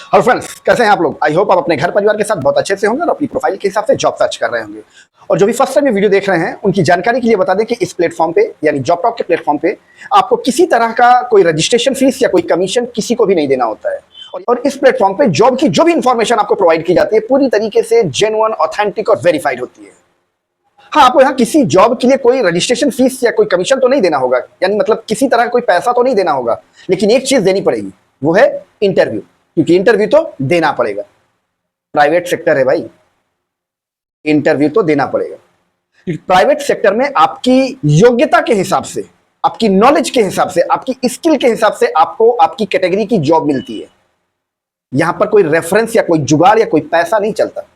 Hello friends, कैसे हैं आप लोग। आई होप आप अपने घर परिवार के साथ बहुत अच्छे से होंगे और अपनी प्रोफाइल के हिसाब से जॉब सर्च कर रहे होंगे। और जो भी फर्स्ट टाइम ये वीडियो देख रहे हैं उनकी जानकारी के लिए बता दें कि इस प्लेटफॉर्म पे यानी जॉब टॉक के प्लेटफॉर्म पे आपको किसी तरह का कोई रजिस्ट्रेशन फीस या कोई कमीशन किसी को भी नहीं देना होता है। और इस प्लेटफॉर्म पे जॉब की जो भी इंफॉर्मेशन आपको प्रोवाइड की जाती है पूरी तरीके से जेन्युइन, ऑथेंटिक और वेरीफाइड होती है। हाँ, आपको यहाँ किसी जॉब के लिए कोई रजिस्ट्रेशन फीस या कोई कमीशन तो नहीं देना होगा, यानी मतलब किसी तरह का कोई पैसा तो नहीं देना होगा, लेकिन एक चीज देनी पड़ेगी, वो है इंटरव्यू। क्योंकि इंटरव्यू तो देना पड़ेगा, प्राइवेट सेक्टर है भाई, इंटरव्यू तो देना पड़ेगा। क्योंकि प्राइवेट सेक्टर में आपकी योग्यता के हिसाब से, आपकी नॉलेज के हिसाब से, आपकी स्किल के हिसाब से आपको आपकी कैटेगरी की जॉब मिलती है। यहां पर कोई रेफरेंस या कोई जुगाड़ या कोई पैसा नहीं चलता।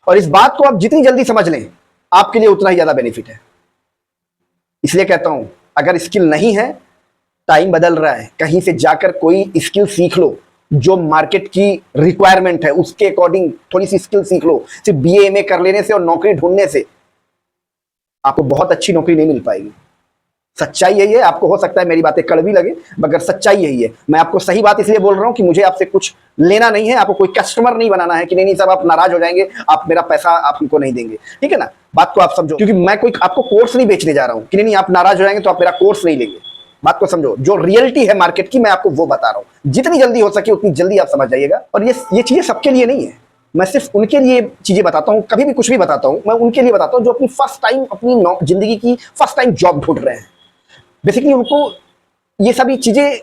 और इस बात को आप जितनी जल्दी समझ लें आपके लिए उतना ही ज्यादा बेनिफिट है। इसलिए कहता हूं, अगर स्किल नहीं है, टाइम बदल रहा है, कहीं से जाकर कोई स्किल सीख लो जो मार्केट की रिक्वायरमेंट है, उसके अकॉर्डिंग थोड़ी सी स्किल सीख लो। सिर्फ बीए एमए कर लेने से और नौकरी ढूंढने से आपको बहुत अच्छी नौकरी नहीं मिल पाएगी। सच्चाई यही है। आपको हो सकता है मेरी बातें कड़वी लगे, मगर सच्चाई यही है। मैं आपको सही बात इसलिए बोल रहा हूं कि मुझे आपसे कुछ लेना नहीं है, आपको कोई कस्टमर नहीं बनाना है कि नहीं सब आप नाराज हो जाएंगे, आप मेरा पैसा आप हमको नहीं देंगे, ठीक है ना। बात को आप समझो, क्योंकि मैं कोई आपको कोर्स नहीं बेचने जा रहा हूं कि नहीं आप नाराज हो जाएंगे तो आप मेरा कोर्स नहीं लेंगे। बात को समझो, जो रियलिटी है मार्केट की मैं आपको वो बता रहा हूं। जितनी जल्दी हो सके उतनी जल्दी आप समझ जाइएगा। और ये चीजें सबके लिए नहीं है, मैं सिर्फ उनके लिए चीजें बताता हूं। कभी भी कुछ भी बताता हूं मैं उनके लिए बताता हूं जो अपनी फर्स्ट टाइम, अपनी जिंदगी की फर्स्ट टाइम जॉब ढूंढ रहे हैं। बेसिकली उनको ये सभी चीजें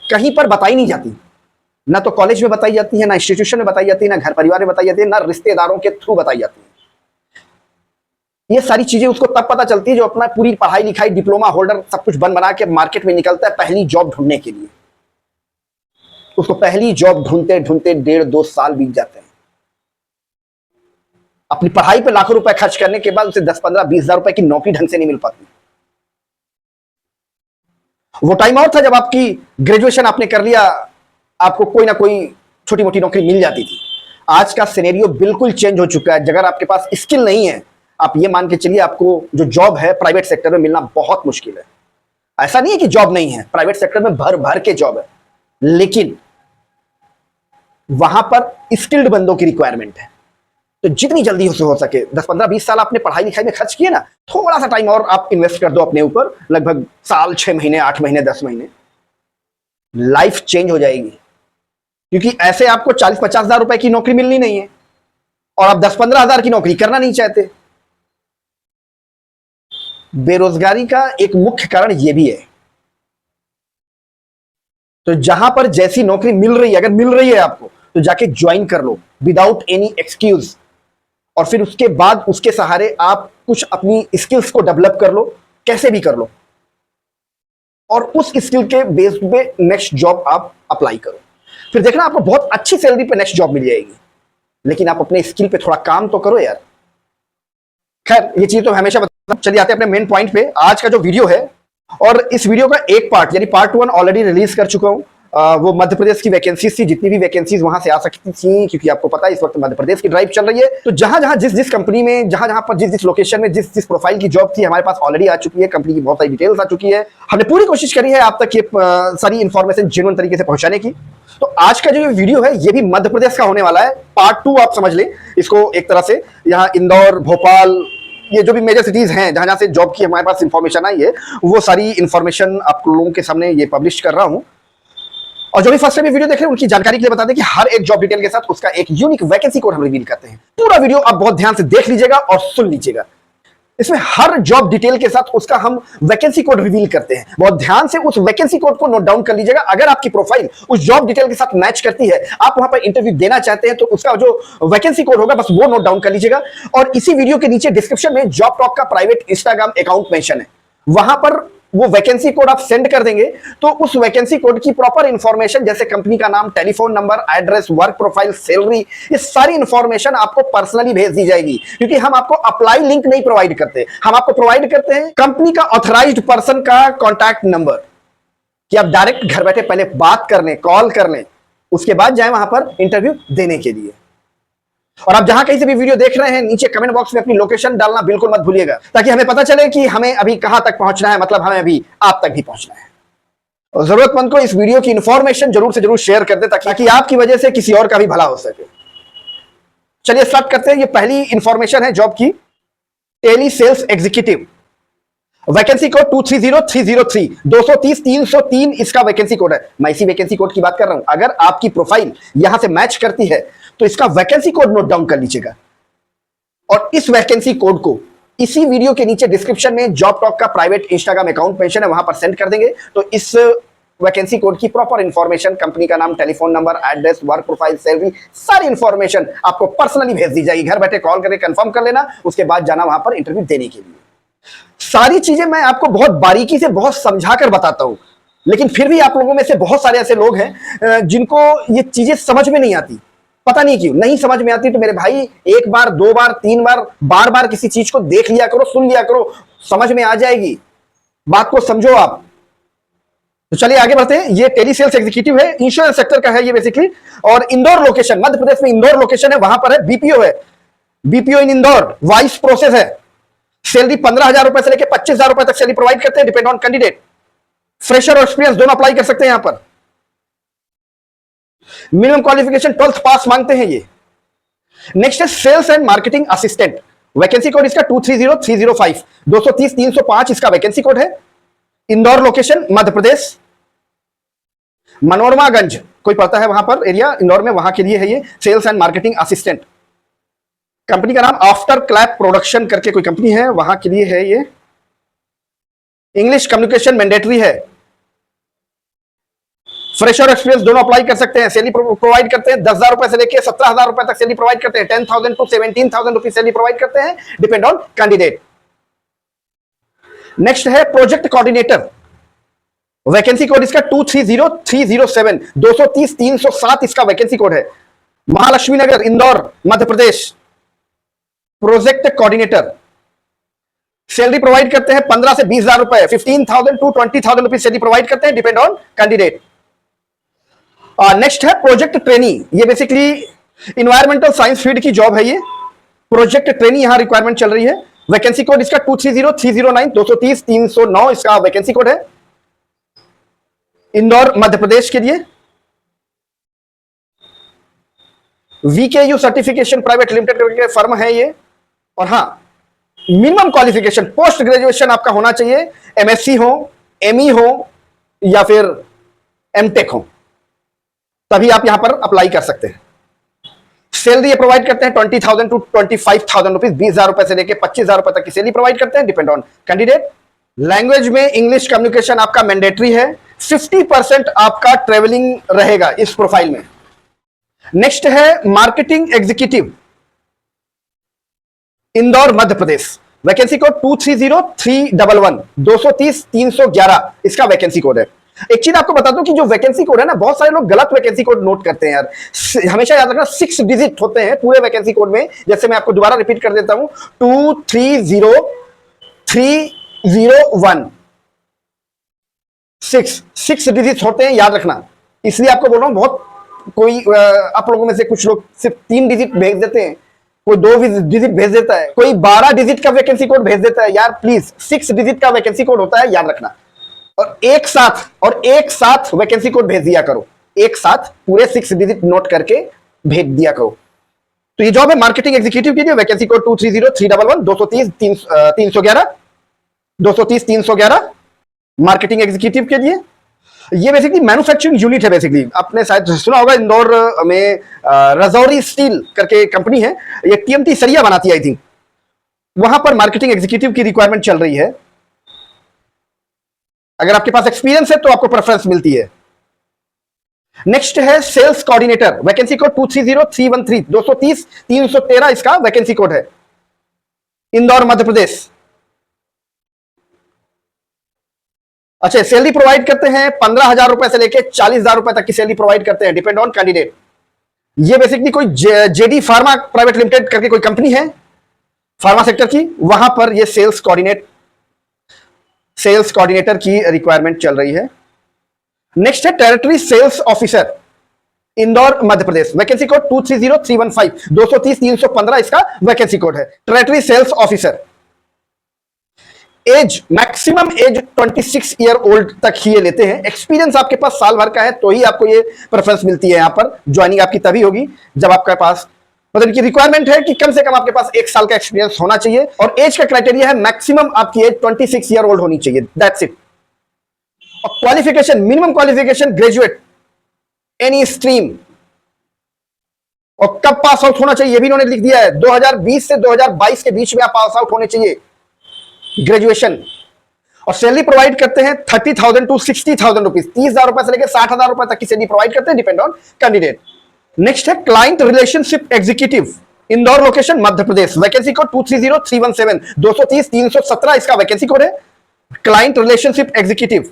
कहीं पर बताई नहीं जाती, ना तो कॉलेज में बताई जाती है, ना इंस्टीट्यूशन में बताई जाती है, ना घर परिवार में बताई जाती है, ना रिश्तेदारों के थ्रू बताई जाती है। ये सारी चीजें उसको तब पता चलती है जो अपना पूरी पढ़ाई लिखाई, डिप्लोमा होल्डर सब कुछ बन बना के मार्केट में निकलता है पहली जॉब ढूंढने के लिए। उसको पहली जॉब ढूंढते ढूंढते 1.5-2 साल बीत जाते हैं। अपनी पढ़ाई पे लाखों रुपए खर्च करने के बाद उसे 10-15-20 हजार रुपए की नौकरी ढंग से नहीं मिल पाती। वो टाइम और था जब आपकी ग्रेजुएशन आपने कर लिया, आपको कोई ना कोई छोटी मोटी नौकरी मिल जाती थी। आज का सिनेरियो बिल्कुल चेंज हो चुका है। अगर आपके पास स्किल नहीं है, आप ये मान के चलिए आपको जो जॉब है प्राइवेट सेक्टर में मिलना बहुत मुश्किल है। ऐसा नहीं है कि जॉब नहीं है, प्राइवेट सेक्टर में भर भर के जॉब है, लेकिन वहां पर स्किल्ड बंदों की रिक्वायरमेंट है। तो जितनी जल्दी हो सके, 10-15-20 साल आपने पढ़ाई लिखाई में खर्च किए ना, थोड़ा सा टाइम और आप इन्वेस्ट कर दो अपने ऊपर, लगभग साल, 6 महीने, 8 महीने, 10 महीने, लाइफ चेंज हो जाएगी। क्योंकि ऐसे आपको 40-50 हजार रुपए की नौकरी मिलनी नहीं है और आप 10-15 हजार की नौकरी करना नहीं चाहते। बेरोजगारी का एक मुख्य कारण यह भी है। तो जहां पर जैसी नौकरी मिल रही है, अगर मिल रही है आपको, तो जाके ज्वाइन कर लो विदाउट एनी एक्सक्यूज। और फिर उसके बाद उसके सहारे आप कुछ अपनी स्किल्स को डेवलप कर लो, कैसे भी कर लो, और उस स्किल के बेस पे नेक्स्ट जॉब आप अप्लाई करो। फिर देखना आपको बहुत अच्छी सैलरी पे नेक्स्ट जॉब मिल जाएगी, लेकिन आप अपने स्किल पे थोड़ा काम तो करो यार। खैर, ये चीज तो हमेशा बताता हूं। चलिए आते हैं अपने मेन पॉइंट पे। आज का जो वीडियो है, और इस वीडियो का एक पार्ट यानी पार्ट 1 ऑलरेडी रिलीज कर चुका हूं। वो मध्य प्रदेश की वैकेंसीज थी, जितनी भी वैकेंसीज वहां से आ सकती थी, क्योंकि आपको पता है इस वक्त मध्य प्रदेश की ड्राइव चल रही है। तो जहां जहां जिस कंपनी में, जहां जहां पर जिस लोकेशन में जिस प्रोफाइल की जॉब थी हमारे पास ऑलरेडी आ चुकी है। कंपनी की बहुत सारी डिटेल्स आ चुकी है। हमने पूरी कोशिश करी है आप तक ये सारी इंफॉर्मेशन जेन्युइन तरीके से पहुंचाने की। तो आज का जो वीडियो है ये भी मध्य प्रदेश का होने वाला है। पार्ट 2 आप समझ लें इसको एक तरह से। यहाँ इंदौर, भोपाल, ये जो भी मेजर सिटीज हैं जहां जहां से जॉब की हमारे पास इंफॉर्मेशन आई है, वो सारी इंफॉर्मेशन आप लोगों के सामने ये पब्लिश कर रहा हूं। और जो भी फर्स्ट टाइम वीडियो देख रहे हैं उनकी जानकारी के लिए बता दें कि हर एक जॉब डिटेल के साथ उसका एक यूनिक वैकेंसी कोड हम रिवील करते हैं। पूरा वीडियो आप बहुत ध्यान से देख लीजिएगा और सुन लीजिएगा। इसमें हर जॉब डिटेल के साथ उसका हम वैकेंसी कोड रिवील करते हैं। बहुत ध्यान से उस वैकेंसी कोड को नोट डाउन कर लीजिएगा। अगर आपकी प्रोफाइल उस जॉब डिटेल के साथ मैच करती है, आप वहां पर इंटरव्यू देना चाहते हैं, तो उसका जो वैकेंसी कोड होगा बस वो नोट डाउन कर लीजिएगा। और इसी वीडियो के नीचे डिस्क्रिप्शन में जॉब टॉक का प्राइवेट इंस्टाग्राम अकाउंट मेंशन है, वहां पर वो वैकेंसी कोड आप सेंड कर देंगे तो उस वैकेंसी कोड की प्रॉपर इंफॉर्मेशन, जैसे कंपनी का नाम, telephone number, address, work profile, salary, ये सारी इंफॉर्मेशन आपको पर्सनली भेज दी जाएगी। क्योंकि हम आपको अप्लाई लिंक नहीं प्रोवाइड करते, हम आपको प्रोवाइड करते हैं कंपनी का ऑथराइज्ड पर्सन का कॉन्टैक्ट नंबर, कि आप डायरेक्ट घर बैठे पहले बात कर लें, कॉल कर लें, उसके बाद जाए वहां पर इंटरव्यू देने के लिए। और आप जहां कहीं से भी वीडियो देख रहे हैं, नीचे कमेंट बॉक्स में अपनी लोकेशन डालना बिल्कुल मत भूलिएगा, ताकि हमें पता चले कि हमें अभी कहां तक पहुंचना है, मतलब हमें अभी आप तक भी पहुंचना है। और जरूरतमंद को इस वीडियो की इंफॉर्मेशन जरूर से जरूर शेयर कर दे ताकि आपकी वजह से किसी और का भी भला हो सके। चलिए स्टार्ट करते हैं। ये पहली इंफॉर्मेशन है जॉब की, tele sales executive, vacancy code 230303, 230-303 इसका वैकेंसी कोड है। मैं इसी वैकेंसी कोड की बात कर रहा हूं। अगर आपकी प्रोफाइल यहां से मैच करती है तो इसका वैकेंसी कोड नोट डाउन कर लीजिएगा, और इस वैकेंसी कोड को इसी वीडियो के नीचे डिस्क्रिप्शन में जॉब टॉक का प्राइवेट इंस्टाग्राम अकाउंट मेंशन है, वहां पर सेंड कर देंगे। तो इस वैकेंसी कोड की प्रॉपर इंफॉर्मेशन, कंपनी का नाम, telephone number, address, work profile, salary, सारी इंफॉर्मेशन आपको पर्सनली भेज दी जाएगी। घर बैठे कॉल करके कंफर्म कर लेना, उसके बाद जाना वहां पर इंटरव्यू देने के लिए। सारी चीजें मैं आपको बहुत बारीकी से, बहुत समझाकर बताता हूं, लेकिन फिर भी आप लोगों में से बहुत सारे ऐसे लोग हैं जिनको ये चीजें समझ में नहीं आती। पता नहीं क्यों नहीं समझ में आती। तो मेरे भाई, एक बार, दो बार, तीन बार, बार बार किसी चीज को देख लिया करो, सुन लिया करो, समझ में आ जाएगी। बात को समझो आप। तो चलिए आगे बढ़ते हैं। ये टेली सेल्स एग्जीक्यूटिव है, इंश्योरेंस सेक्टर का है ये बेसिकली, और इंदौर लोकेशन, मध्य प्रदेश में इंदौर लोकेशन है, वहां पर है। बीपीओ है, बीपीओ इन इंदौर, वाइस प्रोसेस है। सैलरी 15,000 रुपए से लेकर 25,000 रुपए तक सैलरी प्रोवाइड करते हैं, डिपेंड ऑन कैंडिडेट। फ्रेशर और एक्सपीरियंस दोनों अप्लाई कर सकते हैं यहां पर। मिनिमम क्वालिफिकेशन 12th पास मांगते हैं ये। नेक्स्ट है sales and marketing assistant, vacancy code इसका 230305, 230-305 इसका वैकेंसी कोड है। इंदौर लोकेशन, मध्य प्रदेश, मनोरमागंज कोई पता है वहां पर एरिया इंदौर में, वहां के लिए है ये sales and marketing assistant. Company का नाम आफ्टर क्लैप प्रोडक्शन करके कोई कंपनी है, वहां के लिए है ये। इंग्लिश कम्युनिकेशन मैंडेटरी है। फ्रेशर एक्सपीरियंस दोनों अप्लाई कर सकते हैं। सैलरी प्रोवाइड करते हैं 10,000 रुपए से लेकर 17,000 रुपए तक सैलरी प्रोवाइड करते हैं। 10,000 to 17,000 रुपीज सैलरी प्रोवाइड करते हैं, डिपेंड ऑन कैंडिडेट। नेक्स्ट है प्रोजेक्ट कोऑर्डिनेटर, वैकेंसी कोड इसका 230307, 230-307 इसका वैकेंसी कोड है। महालक्ष्मी नगर, इंदौर, मध्य प्रदेश, प्रोजेक्ट कोऑर्डिनेटर। सैलरी प्रोवाइड करते हैं 15 से 20,000 रुपए, 15,000 to 20,000 रुपीज सैलरी प्रोवाइड करते हैं, डिपेंड ऑन कैंडिडेट। नेक्स्ट है प्रोजेक्ट ट्रेनी, ये बेसिकली इन्वायरमेंटल साइंस फील्ड की जॉब है ये। प्रोजेक्ट ट्रेनी यहां रिक्वायरमेंट चल रही है। वैकेंसी कोड इसका 230309, 230-309 इसका वैकेंसी कोड है, इंदौर मध्य प्रदेश के लिए। वीकेयू सर्टिफिकेशन प्राइवेट लिमिटेड करके फर्म है ये। और हां, मिनिमम क्वालिफिकेशन पोस्ट ग्रेजुएशन आपका होना चाहिए, एमएससी हो, एमई हो या फिर एमटेक हो, तभी आप यहां पर अप्लाई कर सकते हैं। सैलरी ये प्रोवाइड करते हैं 20,000 to 25,000 रुपीज, 20,000 रुपए से लेकर 25,000 रुपए तक की सैलरी प्रोवाइड करते हैं, डिपेंड ऑन कैंडिडेट। लैंग्वेज में इंग्लिश कम्युनिकेशन आपका मैंडेटरी है। 50% आपका ट्रेवलिंग रहेगा इस प्रोफाइल में। नेक्स्ट है marketing executive, Indore Madhya Pradesh, vacancy code 230311, 230-311 इसका वैकेंसी कोड है। एक चीज आपको बता दूं कि जो वैकेंसी कोड है ना, बहुत सारे लोग गलत वैकेंसी कोड नोट करते हैं यार। हमेशा याद रखना 6 डिजिट होते हैं पूरे वैकेंसी कोड में। जैसे मैं आपको दोबारा रिपीट कर देता हूं, 230301, 6 डिजिट होते हैं, याद रखना। इसलिए आपको बोल रहा हूं, बहुत कोई आप लोगों में से कुछ लोग सिर्फ 3 डिजिट भेज देते हैं, कोई 2 डिजिट भेज देता है, कोई 12 डिजिट का वैकेंसी कोड भेज देता है। यार प्लीज 6 डिजिट का वैकेंसी कोड होता है, याद रखना। और एक साथ वैकेंसी कोड भेज दिया करो, एक साथ पूरे 6 डिजिट नोट करके भेज दिया करो। तो ये जॉब है मार्केटिंग एग्जीक्यूटिव के लिए, वैकेंसी कोड 230311, 230-311, 230-311 मार्केटिंग एग्जीक्यूटिव के लिए। ये बेसिकली मैन्युफैक्चरिंग यूनिट है। बेसिकली आपने शायद सुना होगा, इंदौर में रजौरी स्टील करके कंपनी है, ये टीएमटी सरिया बनाती है आई थिंक, वहां पर मार्केटिंग एग्जीक्यूटिव की रिक्वायरमेंट चल रही है। अगर आपके पास एक्सपीरियंस है तो आपको प्रेफरेंस मिलती है। नेक्स्ट है सेल्स कोऑर्डिनेटर, वैकेंसी कोड 230313, 230-313 इसका वैकेंसी कोड है, इंदौर मध्य प्रदेश। अच्छा, सैलरी प्रोवाइड करते हैं 15,000 रुपए से लेकर 40,000 रुपए तक की सैलरी प्रोवाइड करते हैं, डिपेंड ऑन कैंडिडेट। ये बेसिकली कोई जेडी फार्मा प्राइवेट लिमिटेड करके कोई कंपनी है फार्मा सेक्टर की, वहां पर ये सेल्स कोऑर्डिनेटर की रिक्वायरमेंट चल रही है। नेक्स्ट है territory sales officer, Indore Madhya Pradesh, vacancy code 230315, 230-315 इसका वैकेंसी कोड है, territory sales officer. Age maximum age 26 year old तक ही ये लेते हैं। एक्सपीरियंस आपके पास साल भर का है तो ही आपको ये प्रेफरेंस मिलती है। यहां पर ज्वाइनिंग आपकी तभी होगी जब आपके पास मतलब इनकी रिक्वायरमेंट है कि कम से कम आपके पास 1 साल का एक्सपीरियंस होना चाहिए और एज का क्राइटेरिया है मैक्सिमम आपकी एज 26 ईयर ओल्ड होनी चाहिए, दैट्स इट। और qualification, minimum qualification graduate any stream. और कब पास आउट होना चाहिए ये भी इन्होंने लिख दिया है, 2020 से 2022 के बीच में आप पास आउट होने चाहिए ग्रेजुएशन। और सैलरी प्रोवाइड करते हैं 30,000 टू 60,000 रुपीज, 30,000 रुपए से लेकर 60,000 रुपए तक की सैलरी प्रोवाइड करते हैं, डिपेंड ऑन कैंडिडेट। नेक्स्ट है client relationship executive, Indore location Madhya Pradesh, vacancy code 230317, 230-317 इसका वैकेंसी कोड है। क्लाइंट रिलेशनशिप एग्जीक्यूटिव,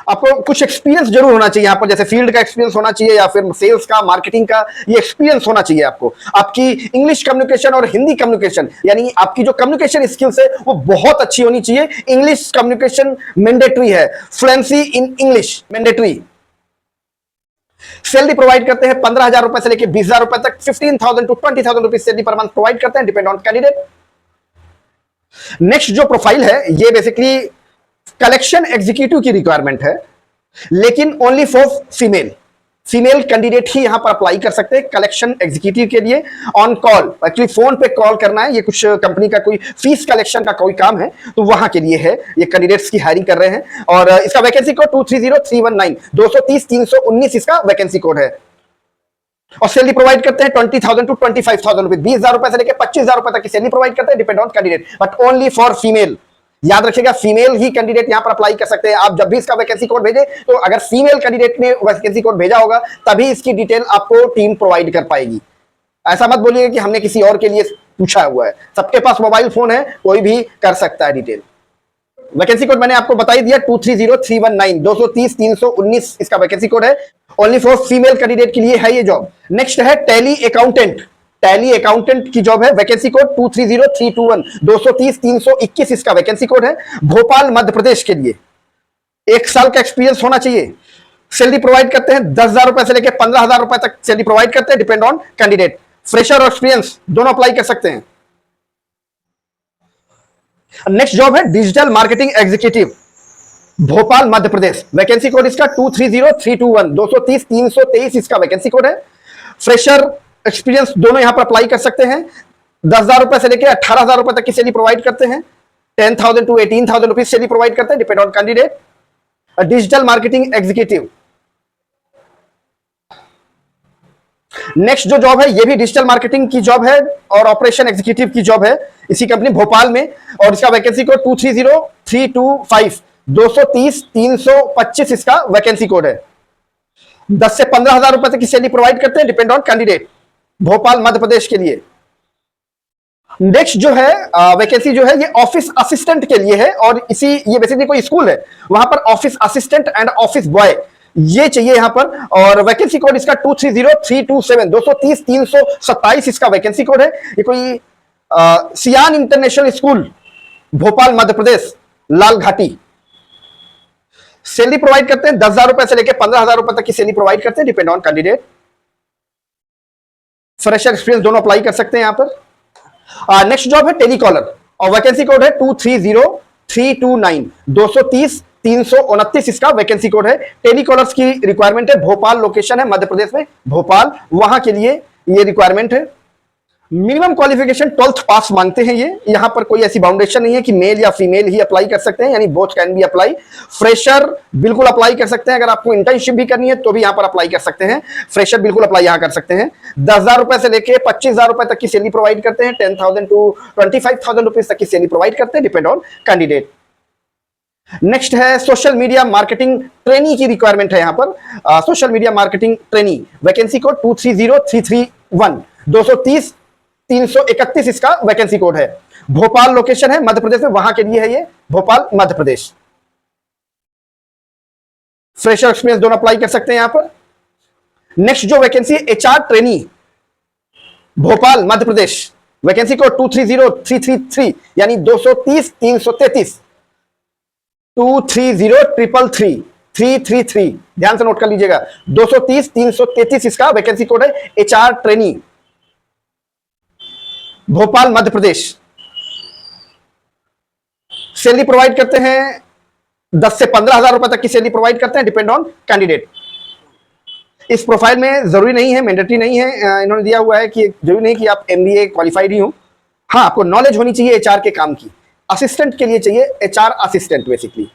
आपको कुछ एक्सपीरियंस जरूर होना चाहिए यहां पर, जैसे फील्ड का एक्सपीरियंस होना चाहिए या फिर सेल्स का, मार्केटिंग का, ये एक्सपीरियंस होना चाहिए आपको। आपकी इंग्लिश कम्युनिकेशन और हिंदी कम्युनिकेशन यानी आपकी जो कम्युनिकेशन स्किल्स है वो बहुत अच्छी होनी चाहिए। इंग्लिश कम्युनिकेशन मैंडेटरी है, fluency in English mandatory. Salary provide करते हैं 15,000 रुपए से लेकर 20,000 रुपए तक, 15,000 to 20,000 rupees salary per month provide करते हैं, डिपेंड ऑन कैंडिडेट। नेक्स्ट जो प्रोफाइल है ये बेसिकली कलेक्शन एग्जीक्यूटिव की रिक्वायरमेंट है, लेकिन ओनली फॉर फीमेल कैंडिडेट ही यहां पर अप्लाई कर सकते हैं कलेक्शन एग्जीक्यूटिव के लिए। ऑन कॉल, एक्चुअली फोन पे कॉल करना है, ये कुछ कंपनी का कोई फीस कलेक्शन का कोई काम है तो वहां के लिए है, ये कैंडिडेट्स की हायरिंग कर रहे हैं। और इसका वैकेंसी कोड 230319, 230-319 इसका वैकेंसी कोड है। और सैलरी प्रोवाइड करते हैं 20,000 टू 25,000 रुपए, 20,000 रुपए से लेकर 25,000 रुपए तक की सैलरी प्रोवाइड करते हैं, depend on candidate, but only for female. याद रखिएगा फीमेल ही कैंडिडेट यहां पर अप्लाई कर सकते हैं। आप जब भी इसका वैकेंसी कोड भेजें तो अगर फीमेल कैंडिडेट ने वैकेंसी कोड भेजा होगा तभी इसकी डिटेल आपको टीम प्रोवाइड कर पाएगी। ऐसा मत बोलिएगा कि हमने किसी और के लिए पूछा हुआ है, सबके पास मोबाइल फोन है, कोई भी कर सकता है डिटेल। वैकेंसी कोड मैंने आपको बता ही दिया, 230319, 230-319 इसका वैकेंसी कोड है, ओनली फॉर फीमेल कैंडिडेट के लिए है ये जॉब। नेक्स्ट है टैली अकाउंटेंट, टैली अकाउंटेंट की जॉब है, वैकेंसी कोड 230321, 230-321 इसका वैकेंसी कोड है, भोपाल मध्य प्रदेश के लिए। 1 साल का एक्सपीरियंस होना चाहिए। सैलरी प्रोवाइड करते हैं 10,000 रुपए से लेकर 15,000 रुपए तक सैलरी प्रोवाइड करते हैं, डिपेंड ऑन कैंडिडेट। फ्रेशर और एक्सपीरियंस दोनों अप्लाई कर सकते हैं। नेक्स्ट जॉब है digital marketing executive, Bhopal Madhya Pradesh, vacancy code इसका 230321, 230-323 इसका वैकेंसी कोड है। फ्रेशर एक्सपीरियंस दोनों यहां पर अप्लाई कर सकते हैं। 10,000 रुपए से लेकर 18,000 रुपए तक की सैलरी प्रोवाइड करते हैं, 10,000 टू 18,000 रुपीज सैलरी प्रोवाइड करते हैं, depend on candidate. Digital marketing executive. Next जो जॉब है ये भी डिजिटल मार्केटिंग की जॉब है और ऑपरेशन एग्जीक्यूटिव की जॉब है, इसी कंपनी भोपाल में, और इसका वैकेंसी कोड 230325, 230-325 इसका वैकेंसी कोड है। 10 से 15,000 रुपए तक की सैलरी प्रोवाइड करते हैं, depend on candidate, Bhopal Madhya प्रदेश के लिए। नेक्स्ट जो है वैकेंसी जो है ये ऑफिस असिस्टेंट के लिए है, और ये बेसिकली कोई स्कूल है वहां पर office assistant and office boy ये चाहिए यहां पर, और वैकेंसी कोड इसका 230327, 230-327 इसका वैकेंसी कोड है। ये कोई सियान इंटरनेशनल स्कूल, भोपाल मध्य प्रदेश, लाल घाटी। सैलरी प्रोवाइड करते हैं 10,000 रुपए से लेकर 15,000 रुपए तक की सैलरी प्रोवाइड करते हैं, depend on candidate. Fresher experience दोनों अप्लाई कर सकते हैं यहां पर। नेक्स्ट जॉब है टेलीकॉलर और वैकेंसी कोड है 230329, 230-329 इसका वैकेंसी कोड है। टेलीकॉलर्स की रिक्वायरमेंट है, भोपाल लोकेशन है मध्य प्रदेश में, भोपाल, वहां के लिए ये रिक्वायरमेंट है। मिनिमम क्वालिफिकेशन 12th पास मांगते हैं ये, यहां पर कोई ऐसी बाउंडेशन नहीं है कि मेल या फीमेल ही अप्लाई कर सकते हैं, यानी both can be apply. Fresher बिल्कुल अप्लाई कर सकते हैं, अगर आपको इंटर्नशिप भी करनी है तो भी यहां पर अप्लाई कर सकते हैं। फ्रेशर बिल्कुल अप्लाई यहां कर सकते हैं। 10,000 रुपए से लेकर 25,000 रुपए तक की सैलरी प्रोवाइड करते हैं, 10,000 टू 25,000 रुपीज तक की सैलरी प्रोवाइड करते हैं, डिपेंड ऑन कैंडिडेट। नेक्स्ट है सोशल मीडिया मार्केटिंग ट्रेनी की रिक्वायरमेंट है यहां पर, social media marketing trainee, vacancy code 230331, 230-331 इसका वैकेंसी कोड है। भोपाल लोकेशन है मध्य प्रदेश में, वहां के लिए है ये, भोपाल मध्य प्रदेश। फ्रेशर एक्सपीरियंस दोनों अप्लाई कर सकते हैं यहां पर। नेक्स्ट जो वैकेंसी है HR trainee, Bhopal Madhya Pradesh, vacancy code 230333, यानी 230-333, 230-333, ध्यान से नोट कर लीजिएगा, 230-333 इसका वैकेंसी कोड है, एचआर ट्रेनी, भोपाल मध्य प्रदेश। सैलरी प्रोवाइड करते हैं 10 से 15,000 रुपए तक की सैलरी प्रोवाइड करते हैं, डिपेंड ऑन कैंडिडेट। इस प्रोफाइल में जरूरी नहीं है, मैंडेटरी नहीं है, इन्होंने दिया हुआ है कि जरूरी नहीं कि आप एमबीए क्वालिफाइड ही हो। हाँ, आपको नॉलेज होनी चाहिए एचआर के काम की। असिस्टेंट के लिए चाहिए एचआर असिस्टेंट बेसिकली।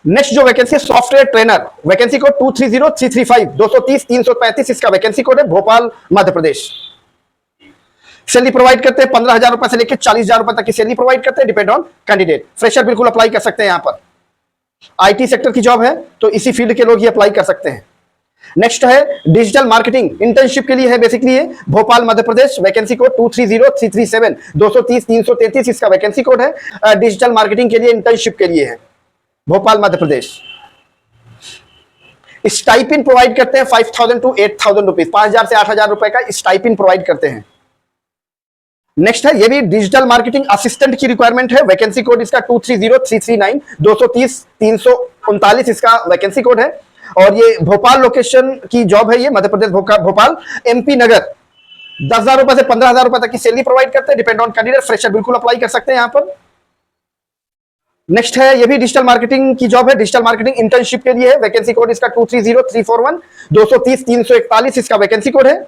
नेक्स्ट जो वैकेंसी है सॉफ्टवेयर ट्रेनर, वैकेंसी कोड 230335, 230-335 इसका वैकेंसी कोड है, भोपाल मध्य प्रदेश। सैलरी प्रोवाइड करते हैं 15,000 रुपए से लेकर 40,000 रुपए तक की सैलरी प्रोवाइड करते हैं, डिपेंड ऑन कैंडिडेट। फ्रेशर बिल्कुल अप्लाई कर सकते हैं। यहां पर आईटी सेक्टर की जॉब है तो इसी फील्ड के लोग ही अप्लाई कर सकते हैं। नेक्स्ट है डिजिटल मार्केटिंग, इंटर्नशिप के लिए है बेसिकली ये, भोपाल मध्य प्रदेश। वैकेंसी कोड 230337, 230-333 इसका वैकेंसी कोड है। डिजिटल मार्केटिंग के लिए इंटर्नशिप के लिए है, भोपाल मध्य प्रदेश। स्टाइपिन प्रोवाइड करते हैं 5,000 to 8,000 रुपीज, 5,000 से 8,000 रुपए का स्टाइपिन प्रोवाइड करते हैं। नेक्स्ट है ये भी डिजिटल मार्केटिंग असिस्टेंट की रिक्वायरमेंट है, वैकेंसी कोड इसका 230339, 230-339 इसका वैकेंसी कोड है। और ये भोपाल लोकेशन की जॉब है, ये मध्य प्रदेश भोपाल एमपी नगर। 10,000 रुपए से 15,000 रुपए तक की सैलरी प्रोवाइड करते हैं, डिपेंड ऑन कैंडिडेट। फ्रेशर बिल्कुल अप्लाई कर सकते हैं यहां पर। नेक्स्ट है ये भी डिजिटल मार्केटिंग की जॉब है, डिजिटल मार्केटिंग इंटर्नशिप के लिए है, वैकेंसी कोड इसका 230341, 230-341 इसका वैकेंसी कोड है,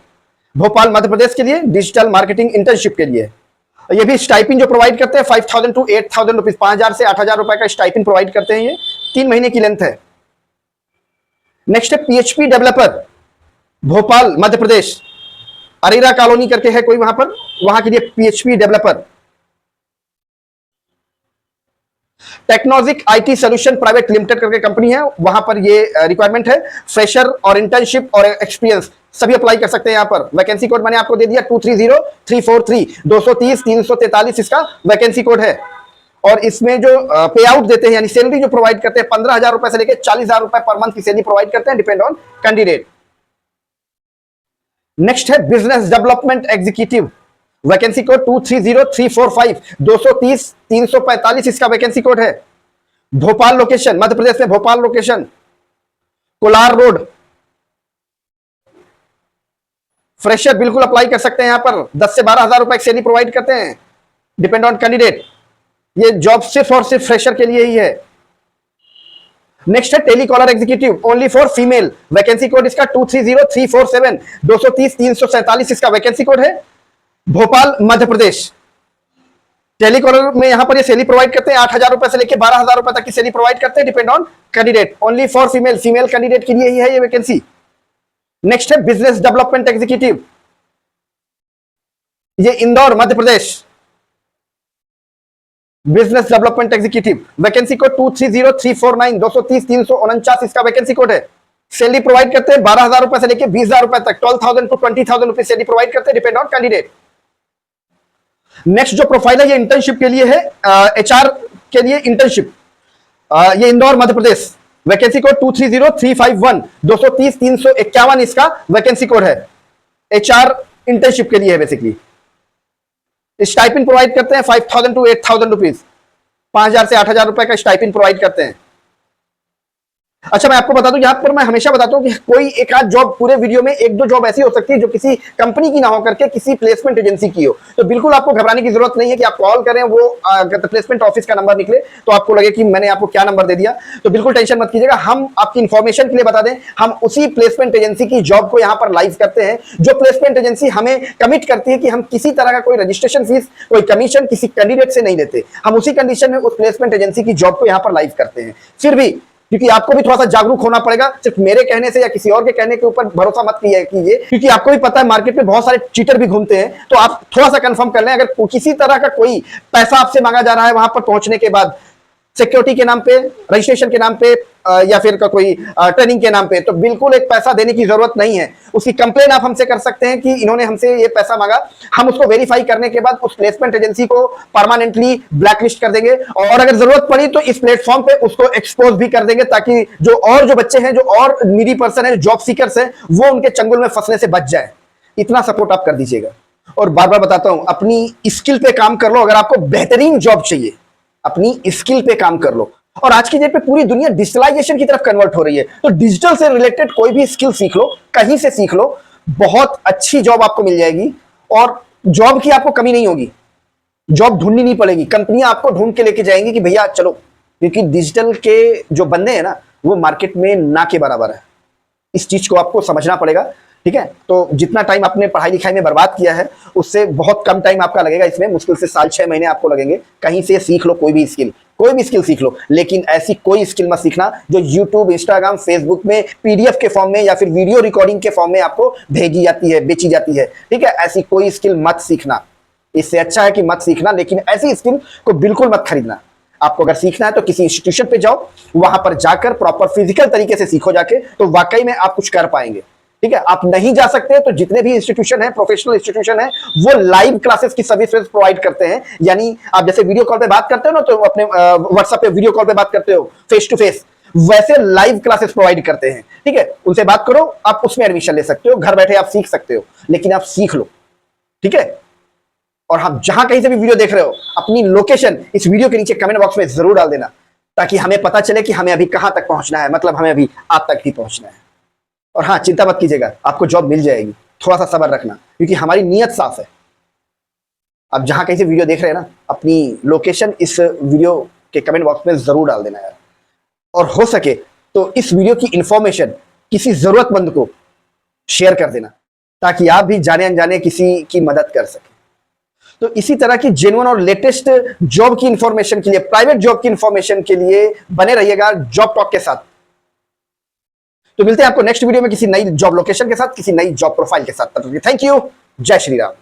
भोपाल मध्य प्रदेश के लिए, डिजिटल मार्केटिंग इंटर्नशिप के लिए। ये भी स्टाइपिन जो प्रोवाइड करते हैं 5,000 to 8,000 रुपीज, 5,000 से 8,000 रुपए का स्टाइपिन प्रोवाइड करते हैं। ये 3 महीने की लेंथ है। नेक्स्ट है PHP developer, Bhopal Madhya Pradesh, Arera colony करके है कोई वहां पर, वहां के लिए PHP developer. Technogic IT solution private limited करके कंपनी है, वहां पर ये रिक्वायरमेंट है। फ्रेशर और इंटर्नशिप और एक्सपीरियंस सभी अप्लाई कर सकते हैं यहां पर। वैकेंसी कोड मैंने आपको दे दिया 230343, 230-343 इसका वैकेंसी कोड है। और इसमें जो पे आउट देते हैं यानी सैलरी जो प्रोवाइड करते हैं 15,000 रुपए से लेकर 40,000 रुपए पर मंथ की सैलरी प्रोवाइड करते हैं, डिपेंड ऑन कैंडिडेट। नेक्स्ट है business development executive, vacancy code 230345, 230-345 इसका वैकेंसी कोड है। भोपाल लोकेशन, मध्य प्रदेश में Bhopal location, Kolar road. Fresher बिल्कुल अप्लाई कर सकते हैं यहां पर। 10 से 12,000 रुपए की सैलरी प्रोवाइड करते हैं, डिपेंड ऑन कैंडिडेट। ये जॉब सिर्फ और सिर्फ फ्रेशर के लिए ही है। नेक्स्ट है telecaller executive, only for female, vacancy code इसका 230347, 230-347 इसका वैकेंसी कोड है, भोपाल मध्य प्रदेश। टेलीकॉलर में यहां पर ये सैलरी प्रोवाइड करते हैं 8,000 रुपए से लेकर 12,000 रुपए तक की सैलरी प्रोवाइड करते हैं, depend on candidate. Only for female, female candidate के लिए ही है ये वैकेंसी। नेक्स्ट है बिजनेस डेवलपमेंट एग्जीक्यूटिव, ये Indore Madhya Pradesh, business development executive, vacancy code 230349, 230-349 इसका वैकेंसी कोड है। सैलरी प्रोवाइड करते हैं 12,000 रुपए से लेकर 20,000 रुपए तक, 12,000 to 20,000 रुपए सैलरी प्रोवाइड करते हैं, डिपेंड ऑन कैंडिडेट। नेक्स्ट जो प्रोफाइल है ये इंटर्नशिप के लिए है, एचआर के लिए इंटर्नशिप, ये इंदौर मध्य प्रदेश, वैकेंसी कोड 230351, 230-351 इसका वैकेंसी कोड है। एचआर इंटर्नशिप के लिए है बेसिकली। स्टाइपिन प्रोवाइड करते हैं 5,000 to 8,000 रुपीज, 5,000 से 8,000 रुपए का स्टाइपिन प्रोवाइड करते हैं। अच्छा मैं आपको बता दूं, यहां पर मैं हमेशा बताता हूं कि कोई एक आध जॉब पूरे वीडियो में, एक दो जॉब ऐसी हो सकती है जो किसी कंपनी की ना हो करके किसी प्लेसमेंट एजेंसी की हो, तो बिल्कुल आपको घबराने की जरूरत नहीं है कि आप कॉल करें वो प्लेसमेंट ऑफिस का नंबर निकले तो आपको लगे कि मैंने आपको क्या नंबर दे दिया। तो बिल्कुल टेंशन मत कीजिएगा, हम आपकी इंफॉर्मेशन के लिए बता दें, हम उसी प्लेसमेंट एजेंसी की जॉब को यहाँ पर लाइव करते हैं जो प्लेसमेंट एजेंसी हमें कमिट करती है कि हम किसी तरह का कोई रजिस्ट्रेशन फीस, कोई कमीशन किसी कैंडिडेट से नहीं लेते। हम उसी कंडीशन में उस प्लेसमेंट एजेंसी की जॉब को यहाँ पर लाइव करते हैं। फिर भी क्योंकि आपको भी थोड़ा सा जागरूक होना पड़ेगा, सिर्फ मेरे कहने से या किसी और के कहने के ऊपर भरोसा मत कीजिए, क्योंकि आपको भी पता है मार्केट में बहुत सारे चीटर भी घूमते हैं। तो आप थोड़ा सा कंफर्म कर लें, अगर किसी तरह का कोई पैसा आपसे मांगा जा रहा है वहां पर पहुंचने के बाद, सिक्योरिटी के नाम पे, रजिस्ट्रेशन के नाम पे या फिर कोई ट्रेनिंग के नाम पे, तो बिल्कुल एक पैसा देने की जरूरत नहीं है। उसकी कंप्लेन आप हमसे कर सकते हैं कि इन्होंने हमसे ये पैसा मांगा, हम उसको वेरीफाई करने के बाद उस प्लेसमेंट एजेंसी को परमानेंटली ब्लैकलिस्ट कर देंगे और अगर जरूरत पड़ी तो इस प्लेटफॉर्म पे उसको एक्सपोज भी कर देंगे, ताकि जो बच्चे हैं, जो और नीडी पर्सन है, जॉब सीकर्स हैं, वो उनके चंगुल में फंसने से बच जाए। इतना सपोर्ट आप कर दीजिएगा। और बार बार बताता हूं, अपनी स्किल पे काम कर लो। अगर आपको बेहतरीन जॉब चाहिए, अपनी स्किल पे काम कर लो। और आज की डेट पे पूरी दुनिया डिजिटलाइजेशन की तरफ कन्वर्ट हो रही है, तो डिजिटल से रिलेटेड कोई भी स्किल सीख लो, कहीं से सीख लो, बहुत अच्छी जॉब आपको मिल जाएगी और जॉब की आपको कमी नहीं होगी। जॉब ढूंढनी नहीं पड़ेगी, कंपनियां आपको ढूंढ के लेके जाएंगी कि भैया चलो, क्योंकि डिजिटल के जो बंदे हैं ना वो मार्केट में ना के बराबर है। इस चीज को आपको समझना पड़ेगा, ठीक है। तो जितना टाइम आपने पढ़ाई लिखाई में बर्बाद किया है उससे बहुत कम टाइम आपका लगेगा इसमें, मुश्किल से साल 6 महीने आपको लगेंगे। कहीं से सीख लो, कोई भी स्किल सीख लो, लेकिन ऐसी कोई स्किल मत सीखना जो यूट्यूब, इंस्टाग्राम, फेसबुक में पीडीएफ के फॉर्म में या फिर वीडियो रिकॉर्डिंग के फॉर्म में आपको भेजी जाती है, बेची जाती है, ठीक है। ऐसी कोई स्किल मत सीखना, इससे अच्छा है कि मत सीखना, लेकिन ऐसी स्किल को बिल्कुल मत खरीदना। आपको अगर सीखना है तो किसी इंस्टीट्यूशन पे जाओ, वहां पर जाकर प्रॉपर फिजिकल तरीके से सीखो जाके, तो वाकई में आप कुछ कर पाएंगे, ठीक है। आप नहीं जा सकते तो जितने भी इंस्टीट्यूशन है, प्रोफेशनल इंस्टीट्यूशन है, वो लाइव क्लासेस की सर्विसेज प्रोवाइड करते हैं। यानी आप जैसे वीडियो कॉल पे बात करते हो ना, तो अपने व्हाट्सएप पे वीडियो कॉल पे बात करते हो फेस टू फेस, वैसे लाइव क्लासेस प्रोवाइड करते हैं, ठीक है। उनसे बात करो, आप उसमें एडमिशन ले सकते हो, घर बैठे आप सीख सकते हो, लेकिन आप सीख लो, ठीक है। और हम जहां कहीं से भी वीडियो देख रहे हो, अपनी लोकेशन इस वीडियो के नीचे कमेंट बॉक्स में जरूर डाल देना, ताकि हमें पता चले कि हमें अभी कहां तक पहुंचना है, मतलब हमें अभी आप तक ही पहुंचना है। और हाँ, चिंता मत कीजिएगा, आपको जॉब मिल जाएगी, थोड़ा सा सब्र रखना, क्योंकि हमारी नीयत साफ है। आप जहां कहीं से वीडियो देख रहे हैं ना, अपनी लोकेशन इस वीडियो के कमेंट बॉक्स में जरूर डाल देना यार। और हो सके तो इस वीडियो की इंफॉर्मेशन किसी जरूरतमंद को शेयर कर देना, ताकि आप भी जाने अनजाने किसी की मदद कर सके। तो इसी तरह की जेन्युइन और लेटेस्ट जॉब की इंफॉर्मेशन के लिए, प्राइवेट जॉब की इंफॉर्मेशन के लिए बने रहिएगा जॉब टॉक के साथ। तो मिलते हैं आपको नेक्स्ट वीडियो में किसी नई जॉब लोकेशन के साथ, किसी नई जॉब प्रोफाइल के साथ। थैंक यू, जय श्री राम।